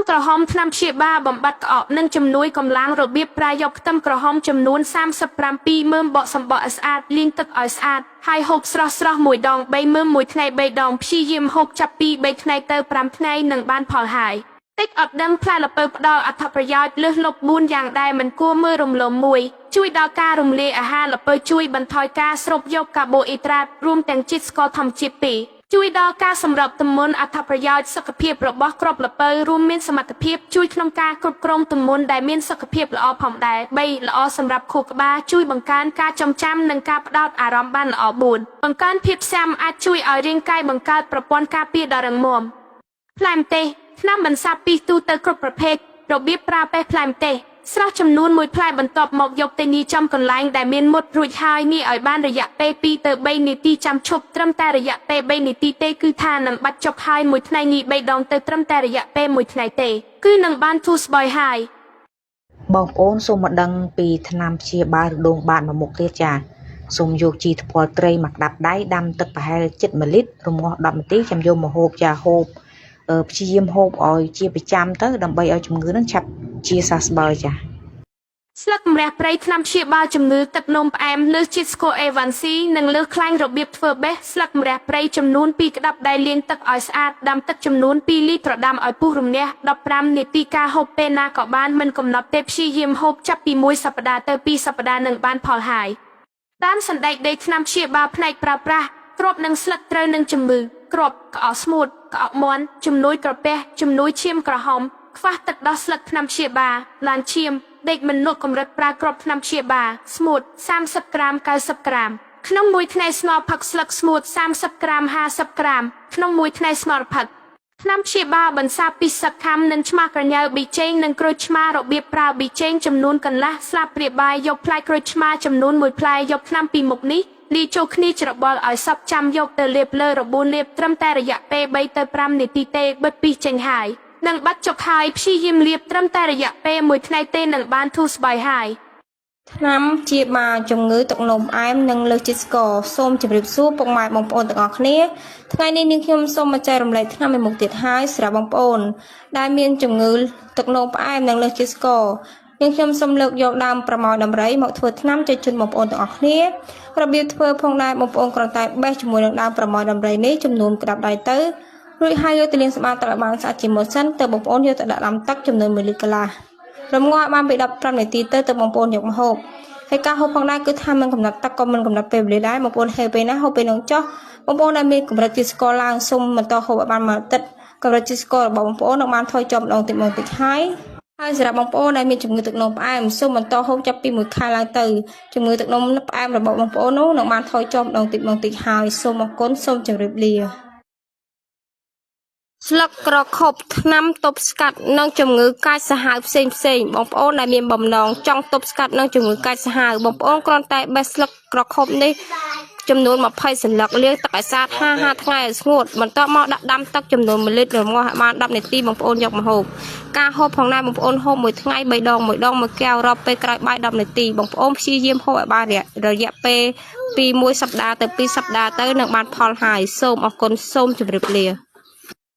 ក្រហមថ្នាំព្យាបាលបំបត្តិក្អកនិងជំនួយកម្លាំងរបៀបប្រើយកខ្ទឹមក្រហមចំនួន37មើមបកសម្បកឲ្យស្អាតលាងទឹកឲ្យស្អាតហើយហូបស្រស់មួយដង3មើមមួយថ្ងៃ3ដងព្យាយាមហូបចាប់ពី3ថ្ងៃទៅ5ថ្ងៃនឹងបានផលហើយតិចអត់ដឹងផ្លែល្ពៅផ្ដល់អត្ថប្រយោជន៍លើសលប់4យ៉ាងដែលមិនគួរមើលរំលងមួយជួយដល់ការរំលាយអាហារល្ពៅជួយបន្ថយការស្រូបយកកាបូអ៊ីដ្រាតរួមទាំងជាតិស្ករធម្មជាតិ2ជួយដល់ការសម្របទម្ងន់អត្ថប្រយោជន៍សុខភាពរបស់គ្រាប់ល្ពៅរួមមានសមត្ថភាពជួយក្នុងការគ្រប់គ្រងទម្ងន់ដែលមានសុខភាពល្អផងដែរ3ល្អសម្រាប់ខួរក្បាលជួយបង្កើនការចងចាំនិងការផ្ដោតអារម្មណ៍បានល្អ4បង្កើនភាពស៊ាំអាចជួយឲ្យរាងកាយបង្កើតប្រព័ន្ធការពារដ៏រឹងមាំផ្លែម្ទេសថ្នាំបន្សាបពីទូទៅគ្រប់ប្រភេទរបៀបប្រើប្រាស់ផ្លែម្ទេសស្រស់ចំនួន1ផ្លែបន្ទាប់មកយកទៅញីចំកន្លែងដែលមានមុតរួចហើយញីឲ្យបានរយៈពេល2ទៅ3នាទីចាំឈប់ត្រឹមតែរយៈពេល3នាទីទេគឺថានឹងបាច់ចុកហើយមួយថ្ងៃញី3ដងទៅត្រឹមតែរយៈពេល1ថ្ងៃទេគឺនឹងបានធូរស្បើយហើយបងប្អូនសូមមកដឹងពីថ្នាំព្យាបាលរដូងបាតមួយមុខទៀតចាសូមយកជីថ្ពាល់ត្រីមកក្តាប់ដៃដាំទឹកប្រហែល7 លីត្ររំងាស់10នាទីចាំយកមកហូបចាហូបព្យាយាមហូបឲ្យជាប្រចាំទៅដើម្បីឲ្យជំងឺនឹងឆាប់ជាសះស្បើយចាស្លឹកម្រះព្រៃថ្នាំព្យាបាលជំងឺទឹកនោមផ្អែមលើសជាតិស្ករអេវ៉ាន់ស៊ីនិងលើសខ្លាញ់របៀបធ្វើបេះស្លឹកម្រះព្រៃចំនួន2ក្តាប់ដែលលាងទឹកឲ្យស្អាតដាំទឹកចំនួន2លីត្រប្រដាំឲ្យពុះរំងាស់15នាទីការហូបពេលណាក៏បានមិនកំណត់ទេព្យាយាមហូបចាប់ពី1សប្តាហ៍ទៅ2សប្តាហ៍នឹងបានផលហើយតាមសណ្ដែកដីថ្នាំព្យាបាលផ្នែកប្រើប្រាស់គ្រាប់និងស្លឹកត្រូវនឹងជំងឺគ្រាប់ក្អកស្ងួតក្អកមាន់ជំនួយក្រពះជំនួយឈាមក្រហមខ្វះទឹកដោះស្លឹកថ្នាំព្យាបាលឡានឈាមដេកមិនលក់កម្រិតប្រើគ្រាប់ថ្នាំព្យាបាលស្ងួត30ក្រាម90ក្រាមក្នុងមួយថ្ងៃស្ងោរផឹកស្លឹកស្ងួត30ក្រាម50ក្រាមក្នុងមួយថ្ងៃស្ងោរផឹកថ្នាំព្យាបាលបន្សាបពីសក្ខាំនិងឆ្មាក្រញ៉ៅប៊ីចេងនិងក្រូចឆ្មារបៀបប្រើប៊ីចេងចំនួនកន្លះស្លាបព្រាបាយយកផ្លែក្រូចឆ្មាចំនួន1ផ្លែយកថ្នាំពីមុខនេះលាយចូលគ្នាច្របល់ឲ្យសព្វចាំយកទៅលាបលើរបួនលាបត្រឹមតែរយៈពេល3ទៅ5នាទីទេបិទពីចេញហើយនឹងបាត់ចុកហើយព្យាយាមលាបត្រឹមតែរយៈពេល1ថ្ងៃទេនឹងបានធូរស្បើយហើយថ្នាំព្យាបាលជំងឺទឹកនោមផ្អែមនិងលើសជាតិស្ករសូមជម្រាបសួរពុកម៉ែបងប្អូនទាំងអស់គ្នាថ្ងៃនេះនាងខ្ញុំសូមមកចែករំលែកថ្នាំមួយមុខទៀតហើយសម្រាប់បងប្អូនដែលមានជំងឺទឹកនោមផ្អែមនិងលើសជាតិស្ករនាងខ្ញុំសូមលើកយកដើមប្រមោលដំរីមកធ្វើថ្នាំជូនជូនបងប្អូនទាំងអស់គ្នារបៀបធ្វើផងដែរបងប្អូនគ្រាន់តែបេះជាមួយនឹងដើមប្រមោលដំរីនេះចំនួនក្តាប់ដៃទៅរួចហើយយកទៅលាងសម្អាតទឹកឲ្យបានស្អាតជាមុនសិនទៅបងប្អូនយកទៅដាក់ដាំទឹកចំនួន1លីត្រកន្លះរំងាស់បានពី15នាទីទៅបងប្អូនយកមកហូបហើយការហូបផងដែរគឺថាមិនកំណត់ទឹកក៏មិនកំណត់ពេលវេលាដែរបងប្អូនហេពេលណាហូបពេលនោះចុះបងប្អូនដែលមានកម្រិតជាតិស្ករឡើងសូមបន្តហូបឲ្យបាន1អាទិត្យកម្រិតជាតិស្កររបស់បងប្អូននឹងបានថយចុះម្ដងតិចហើយសម្រាប់បងប្អូនដែលមានជំងឺទឹកនោមផ្អែមសូមបន្តហូបចាប់ពី1ខែឡើងទៅជំងឺទឹកនោមផ្អែមរបស់បងប្អូននោះនឹងបានថយចុះម្ដងតិចហើយសូមអរគុណសូមជម្រាបលាស្លឹកក្រខុបថ្នាំទប់ស្កាត់និងជំងឺកាចសាហាវផ្សេងបងប្អូនដែលមានបំណងចង់ទប់ស្កាត់និងជំងឺកាចសាហាវបងប្អូនគ្រាន់តែបេះស្លឹកក្រខុបនេះចំនួន20សន្លឹកលាងទឹកឲ្យស្អាត50ថ្ងៃឲ្យស្ងួតបន្ទាប់មកដាក់ដាំទឹកចំនួន1លីត្ររំងាស់ឲ្យបាន10នាទីបងប្អូនយកមកហូបការហូបផងដែរបងប្អូនហូបមួយថ្ងៃ3ដង1កែវរាប់ពេលក្រោយបាយ10នាទីបងប្អូនព្យាយាមហូបឲ្យបានរយៈពេលពី1សប្តាហ៍ទៅ2សប្តាហ៍ទៅនឹងបានផលហើយសូមអរគុណសូមជម្រាបលា